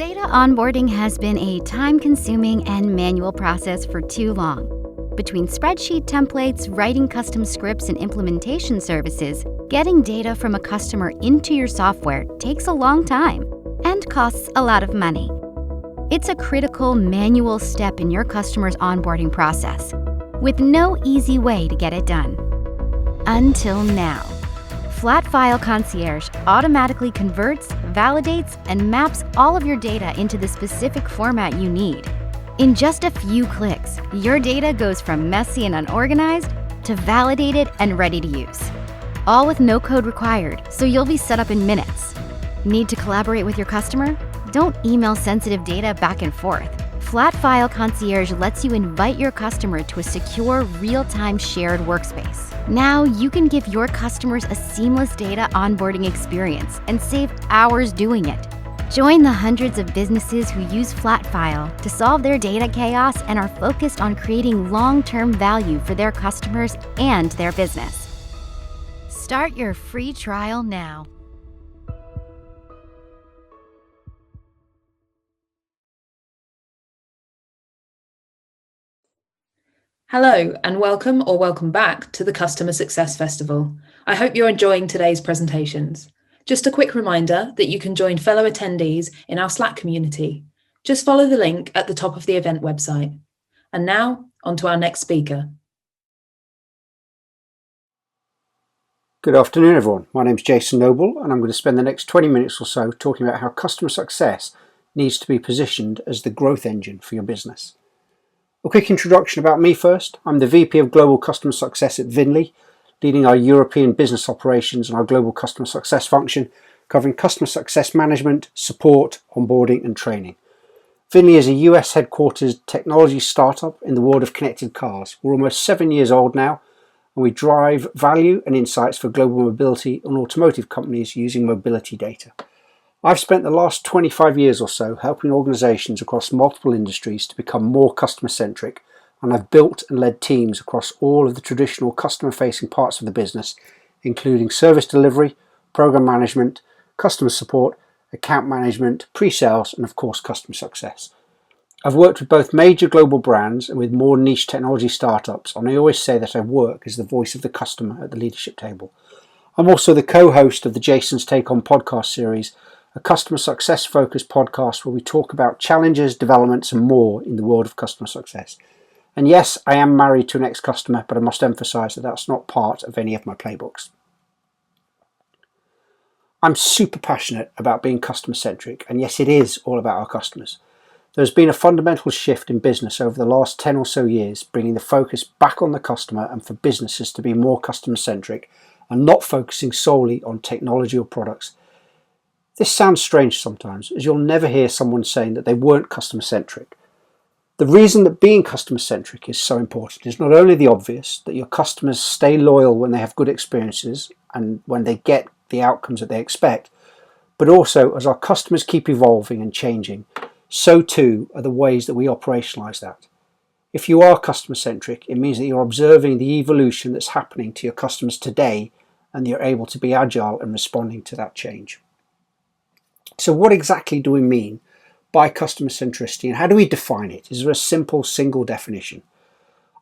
Data onboarding has been a time-consuming and manual process for too long. Between spreadsheet templates, writing custom scripts, and implementation services, getting data from a customer into your software takes a long time and costs a lot of money. It's a critical manual step in your customer's onboarding process, with no easy way to get it done. Until now. Flat File Concierge automatically converts, validates, and maps all of your data into the specific format you need. In just a few clicks, your data goes from messy and unorganized to validated and ready to use. All with no code required, so you'll be set up in minutes. Need to collaborate with your customer? Don't email sensitive data back and forth. Flat File Concierge lets you invite your customer to a secure, real-time shared workspace. Now you can give your customers a seamless data onboarding experience and save hours doing it. Join the hundreds of businesses who use Flat File to solve their data chaos and are focused on creating long-term value for their customers and their business. Start your free trial now. Hello and welcome back to the Customer Success Festival. I hope you're enjoying today's presentations. Just a quick reminder that you can join fellow attendees in our Slack community. Just follow the link at the top of the event website. And now, on to our next speaker. Good afternoon, everyone. My name is Jason Noble, and I'm going to spend the next 20 minutes or so talking about how customer success needs to be positioned as the growth engine for your business. A quick introduction about me first. I'm the VP of Global Customer Success at Vinley, leading our European business operations and our global customer success function, covering customer success management, support, onboarding and training. Vinley is a US headquartered technology startup in the world of connected cars. We're almost 7 years old now, and we drive value and insights for global mobility and automotive companies using mobility data. I've spent the last 25 years or so helping organizations across multiple industries to become more customer-centric, and I've built and led teams across all of the traditional customer-facing parts of the business, including service delivery, program management, customer support, account management, pre-sales, and of course customer success. I've worked with both major global brands and with more niche technology startups, and I always say that I work as the voice of the customer at the leadership table. I'm also the co-host of the Jason's Take On podcast series, a customer success focused podcast where we talk about challenges, developments and more in the world of customer success. And yes, I am married to an ex-customer, but I must emphasize that that's not part of any of my playbooks. I'm super passionate about being customer centric, and yes, it is all about our customers. There's been a fundamental shift in business over the last 10 or so years, bringing the focus back on the customer and for businesses to be more customer centric and not focusing solely on technology or products. This sounds strange sometimes, as you'll never hear someone saying that they weren't customer-centric. The reason that being customer-centric is so important is not only the obvious, that your customers stay loyal when they have good experiences and when they get the outcomes that they expect, but also as our customers keep evolving and changing, so too are the ways that we operationalize that. If you are customer-centric, it means that you're observing the evolution that's happening to your customers today and you're able to be agile in responding to that change. So what exactly do we mean by customer centricity and how do we define it? Is there a simple single definition?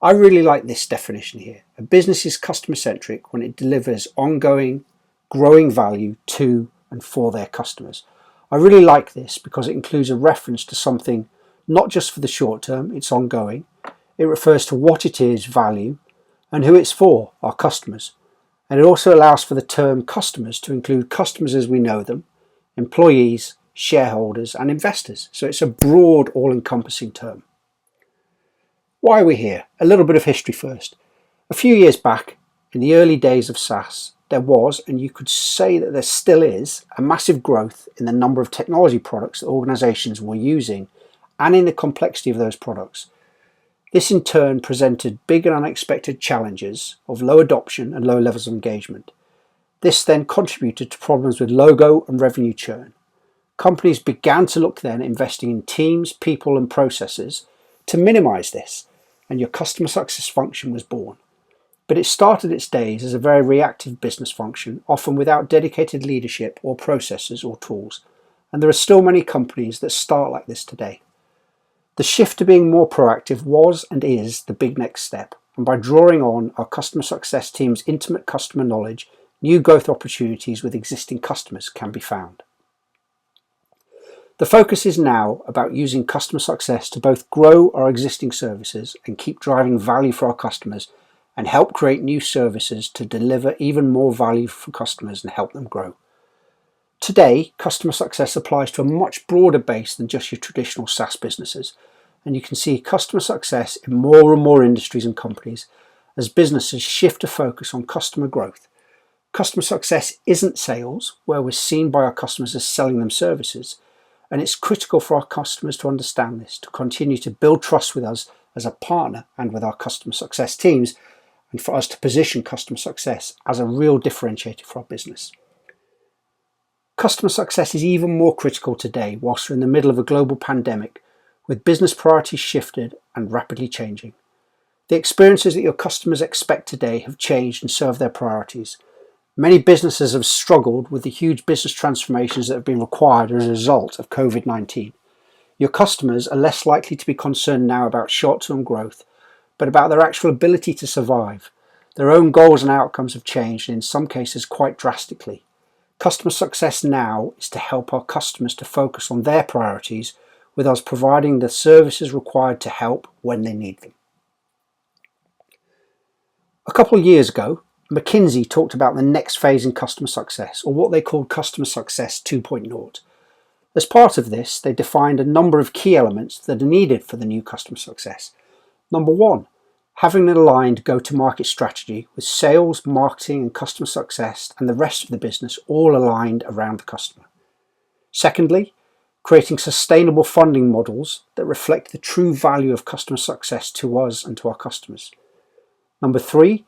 I really like this definition here. A business is customer centric when it delivers ongoing, growing value to and for their customers. I really like this because it includes a reference to something not just for the short term, it's ongoing. It refers to what it is, value, and who it's for, our customers. And it also allows for the term customers to include customers as we know them, employees, shareholders and investors. So it's a broad, all-encompassing term. Why are we here? A little bit of history first. A few years back, in the early days of SaaS, there was, and you could say that there still is, a massive growth in the number of technology products that organizations were using and in the complexity of those products. This in turn presented big and unexpected challenges of low adoption and low levels of engagement. This then contributed to problems with logo and revenue churn. Companies began to look then at investing in teams, people and processes to minimize this, and your customer success function was born. But it started its days as a very reactive business function, often without dedicated leadership or processes or tools. and there are still many companies that start like this today. The shift to being more proactive was and is the big next step, and by drawing on our customer success team's intimate customer knowledge, new growth opportunities with existing customers can be found. The focus is now about using customer success to both grow our existing services and keep driving value for our customers, and help create new services to deliver even more value for customers and help them grow. Today, customer success applies to a much broader base than just your traditional SaaS businesses, and you can see customer success in more and more industries and companies as businesses shift to focus on customer growth. Customer success isn't sales, where we're seen by our customers as selling them services, and it's critical for our customers to understand this, to continue to build trust with us as a partner and with our customer success teams, and for us to position customer success as a real differentiator for our business. Customer success is even more critical today whilst we're in the middle of a global pandemic, with business priorities shifted and rapidly changing. The experiences that your customers expect today have changed and so have their priorities. Many businesses have struggled with the huge business transformations that have been required as a result of COVID-19. Your customers are less likely to be concerned now about short-term growth, but about their actual ability to survive. Their own goals and outcomes have changed, and in some cases quite drastically. Customer success now is to help our customers to focus on their priorities, with us providing the services required to help when they need them. A couple of years ago, McKinsey talked about the next phase in customer success, or what they called Customer Success 2.0. As part of this, they defined a number of key elements that are needed for the new customer success. Number one, having an aligned go-to-market strategy with sales, marketing and customer success and the rest of the business all aligned around the customer. Secondly, creating sustainable funding models that reflect the true value of customer success to us and to our customers. Number three,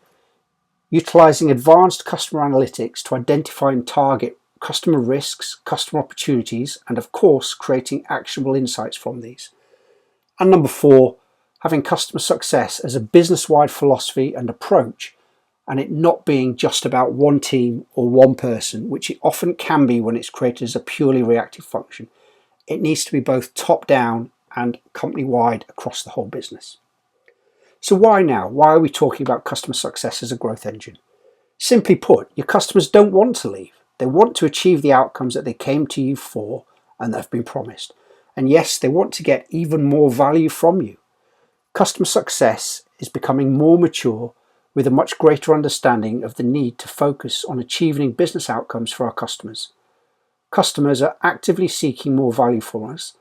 utilizing advanced customer analytics to identify and target customer risks, customer opportunities, and of course, creating actionable insights from these. And number four, having customer success as a business-wide philosophy and approach, and it not being just about one team or one person, which it often can be when it's created as a purely reactive function. It needs to be both top-down and company-wide across the whole business. So why now? Why are we talking about customer success as a growth engine? Simply put, your customers don't want to leave. They want to achieve the outcomes that they came to you for and that have been promised. And yes, they want to get even more value from you. Customer success is becoming more mature with a much greater understanding of the need to focus on achieving business outcomes for our customers. Customers are actively seeking more value from us,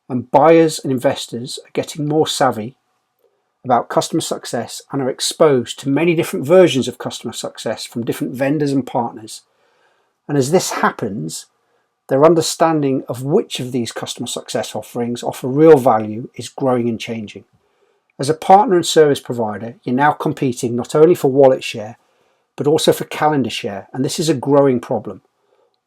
and buyers and investors are getting more savvy about customer success and are exposed to many different versions of customer success from different vendors and partners. And as this happens, their understanding of which of these customer success offerings offer real value is growing and changing. As a partner and service provider, you're now competing not only for wallet share, but also for calendar share, and this is a growing problem.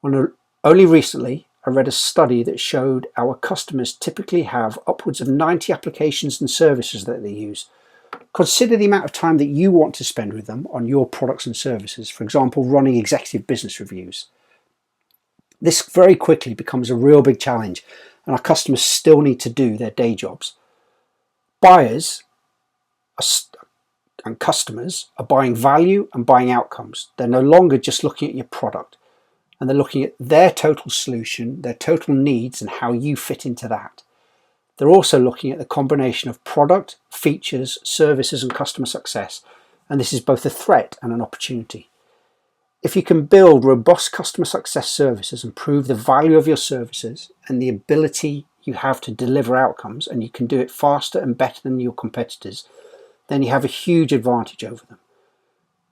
Only recently, I read a study that showed our customers typically have upwards of 90 applications and services that they use. Consider the amount of time that you want to spend with them on your products and services, for example, running executive business reviews. This very quickly becomes a real big challenge, and our customers still need to do their day jobs. Buyers and customers are buying value and buying outcomes. They're no longer just looking at your product, and they're looking at their total solution, their total needs, and how you fit into that. They're also looking at the combination of product, features, services, and customer success, and this is both a threat and an opportunity. If you can build robust customer success services and prove the value of your services and the ability you have to deliver outcomes, and you can do it faster and better than your competitors, then you have a huge advantage over them.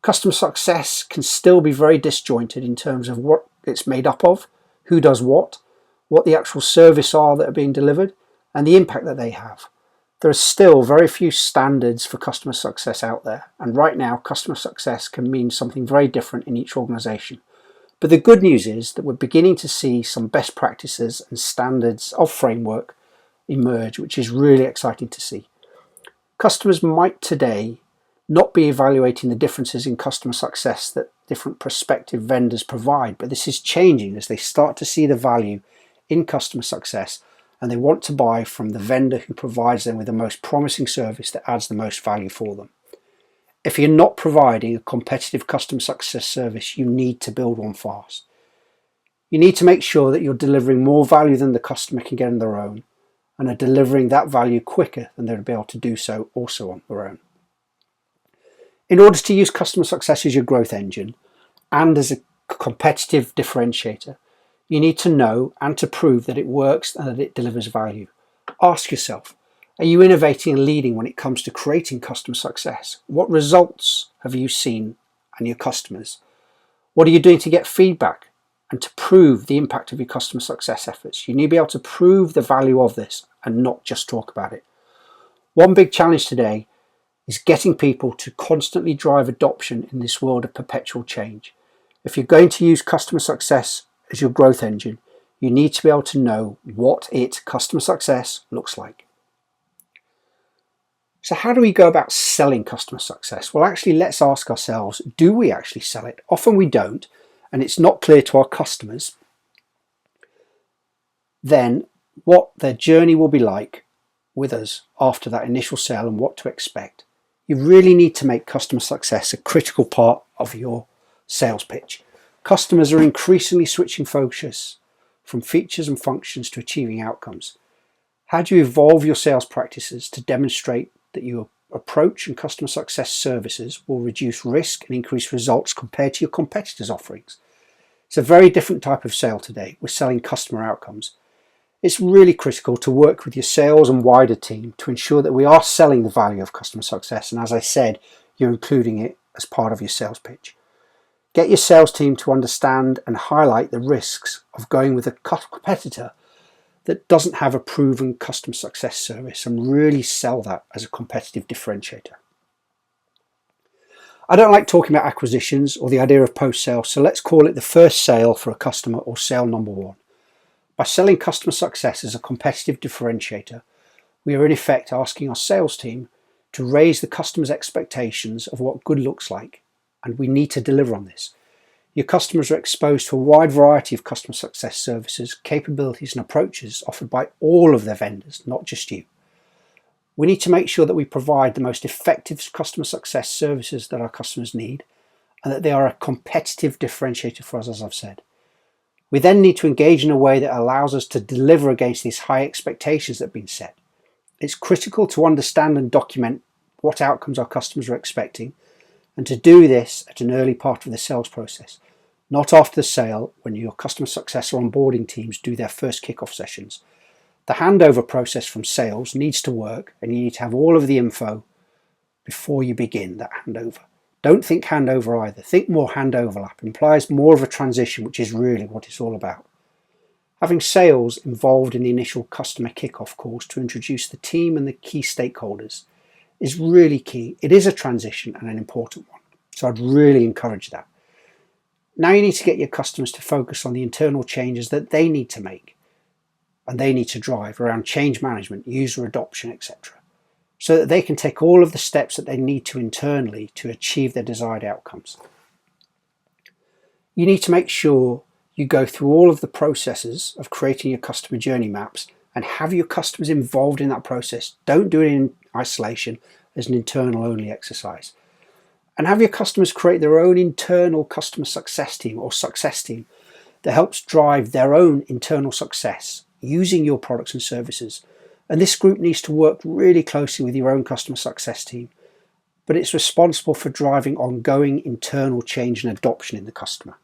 Customer success can still be very disjointed in terms of what it's made up of, who does what the actual service are that are being delivered, and the impact that they have. There are still very few standards for customer success out there, and right now customer success can mean something very different in each organization. But the good news is that we're beginning to see some best practices and standards of framework emerge, which is really exciting to see. Customers might today not be evaluating the differences in customer success that different prospective vendors provide, but this is changing as they start to see the value in customer success, and they want to buy from the vendor who provides them with the most promising service that adds the most value for them. If you're not providing a competitive customer success service, you need to build one fast. You need to make sure that you're delivering more value than the customer can get on their own, and are delivering that value quicker than they'll be able to do so also on their own. In order to use customer success as your growth engine and as a competitive differentiator, you need to know and to prove that it works and that it delivers value. Ask yourself, are you innovating and leading when it comes to creating customer success? What results have you seen and your customers? What are you doing to get feedback and to prove the impact of your customer success efforts? You need to be able to prove the value of this and not just talk about it. One big challenge today is getting people to constantly drive adoption in this world of perpetual change. If you're going to use customer success as your growth engine, you need to be able to know what customer success looks like. So how do we go about selling customer success? Well, actually, let's ask ourselves, do we actually sell it? Often we don't, and it's not clear to our customers then what their journey will be like with us after that initial sale and what to expect. You really need to make customer success a critical part of your sales pitch. Customers are increasingly switching focus from features and functions to achieving outcomes. How do you evolve your sales practices to demonstrate that your approach and customer success services will reduce risk and increase results compared to your competitors' offerings? It's a very different type of sale today. We're selling customer outcomes. It's really critical to work with your sales and wider team to ensure that we are selling the value of customer success. And as I said, you're including it as part of your sales pitch. Get your sales team to understand and highlight the risks of going with a competitor that doesn't have a proven customer success service and really sell that as a competitive differentiator. I don't like talking about acquisitions or the idea of post-sale, so let's call it the first sale for a customer or sale number one. By selling customer success as a competitive differentiator, we are in effect asking our sales team to raise the customer's expectations of what good looks like, and we need to deliver on this. Your customers are exposed to a wide variety of customer success services, capabilities and approaches offered by all of their vendors, not just you. We need to make sure that we provide the most effective customer success services that our customers need and that they are a competitive differentiator for us, as I've said. We then need to engage in a way that allows us to deliver against these high expectations that have been set. It's critical to understand and document what outcomes our customers are expecting, and to do this at an early part of the sales process, not after the sale when your customer success or onboarding teams do their first kickoff sessions. The handover process from sales needs to work, and you need to have all of the info before you begin that handover. Don't think handover either. Think more hand overlap. It implies more of a transition, which is really what it's all about. Having sales involved in the initial customer kickoff calls to introduce the team and the key stakeholders is really key. It is a transition and an important one, so I'd really encourage that. Now you need to get your customers to focus on the internal changes that they need to make and they need to drive around change management, user adoption, etc., so that they can take all of the steps that they need to internally to achieve their desired outcomes. You need to make sure you go through all of the processes of creating your customer journey maps and have your customers involved in that process. Don't do it in isolation as an internal only exercise. And have your customers create their own internal customer success team or success team that helps drive their own internal success using your products and services. And this group needs to work really closely with your own customer success team, but it's responsible for driving ongoing internal change and adoption in the customer.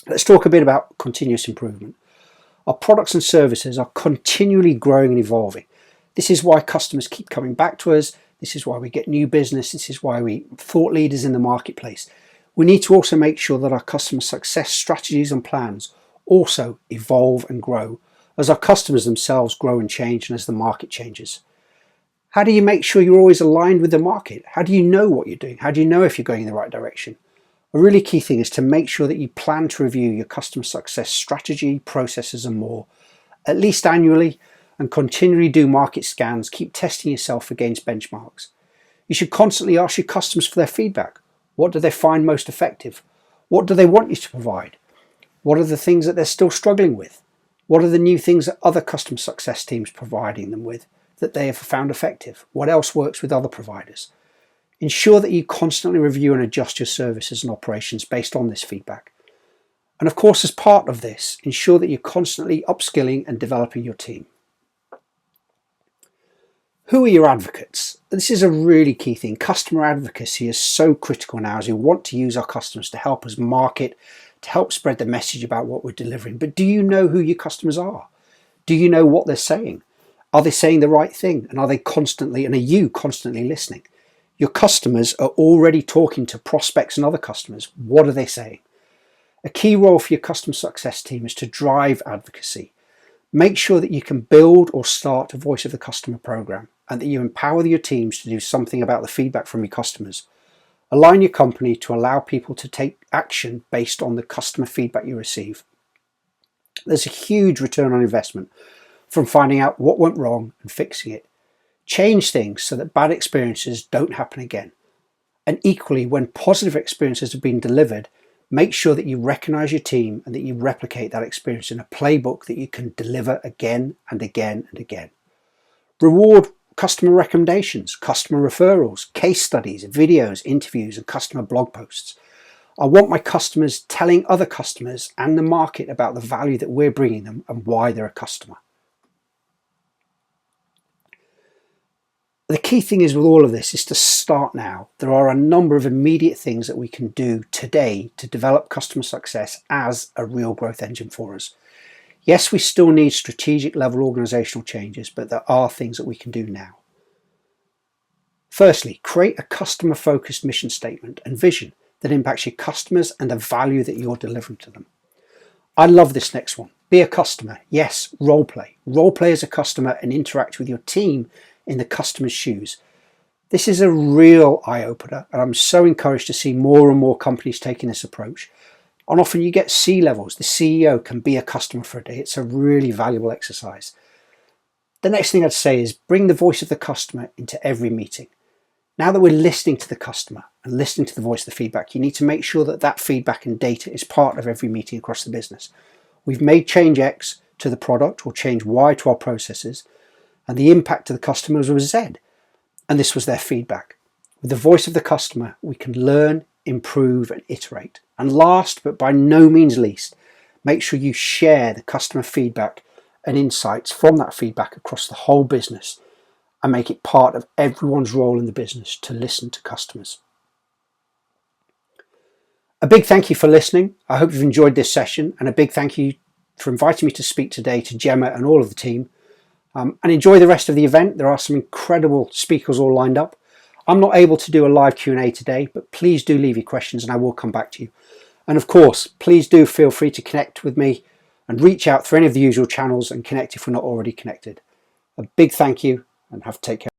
Let's talk a bit about continuous improvement. Our products and services are continually growing and evolving. This is why customers keep coming back to us. This is why we get new business. This is why we thought leaders in the marketplace. We need to also make sure that our customer success strategies and plans also evolve and grow as our customers themselves grow and change and as the market changes. How do you make sure you're always aligned with the market? How do you know what you're doing? How do you know if you're going in the right direction? A really key thing is to make sure that you plan to review your customer success strategy, processes and more, at least annually, and continually do market scans, keep testing yourself against benchmarks. You should constantly ask your customers for their feedback. What do they find most effective? What do they want you to provide? What are the things that they're still struggling with? What are the new things that other customer success teams providing them with that they have found effective? What else works with other providers? Ensure that you constantly review and adjust your services and operations based on this feedback. And of course, as part of this, ensure that you're constantly upskilling and developing your team. Who are your advocates? This is a really key thing. Customer advocacy is so critical now, as we want to use our customers to help us market, to help spread the message about what we're delivering. But do you know who your customers are? Do you know what they're saying? Are they saying the right thing? And are you constantly listening? Your customers are already talking to prospects and other customers. What are they saying? A key role for your customer success team is to drive advocacy. Make sure that you can build or start a voice of the customer program, and that you empower your teams to do something about the feedback from your customers. Align your company to allow people to take action based on the customer feedback you receive. There's a huge return on investment from finding out what went wrong and fixing it. Change things so that bad experiences don't happen again. And equally, when positive experiences have been delivered, make sure that you recognize your team and that you replicate that experience in a playbook that you can deliver again and again and again. Reward customer recommendations, customer referrals, case studies, videos, interviews, and customer blog posts. I want my customers telling other customers and the market about the value that we're bringing them and why they're a customer. The key thing is with all of this is to start now. There are a number of immediate things that we can do today to develop customer success as a real growth engine for us. Yes, we still need strategic level organizational changes, but there are things that we can do now. Firstly, create a customer focused mission statement and vision that impacts your customers and the value that you're delivering to them. I love this next one. Be a customer. Yes, role play. Role play as a customer and interact with your team in the customer's shoes. This is a real eye-opener, and I'm so encouraged to see more and more companies taking this approach. And often you get C-levels. The CEO can be a customer for a day. It's a really valuable exercise. The next thing I'd say is bring the voice of the customer into every meeting. Now that we're listening to the customer and listening to the voice of the feedback, you need to make sure that that feedback and data is part of every meeting across the business. We've made change X to the product or change Y to our processes, and the impact to the customers was Z, and this was their feedback. With the voice of the customer, we can learn, improve, and iterate. And last, but by no means least, make sure you share the customer feedback and insights from that feedback across the whole business and make it part of everyone's role in the business to listen to customers. A big thank you for listening. I hope you've enjoyed this session, and a big thank you for inviting me to speak today to Gemma and all of the team. And enjoy the rest of the event. There are some incredible speakers all lined up. I'm not able to do a live Q&A today, but please do leave your questions and I will come back to you. And of course, please do feel free to connect with me and reach out through any of the usual channels and connect if we're not already connected. A big thank you and take care.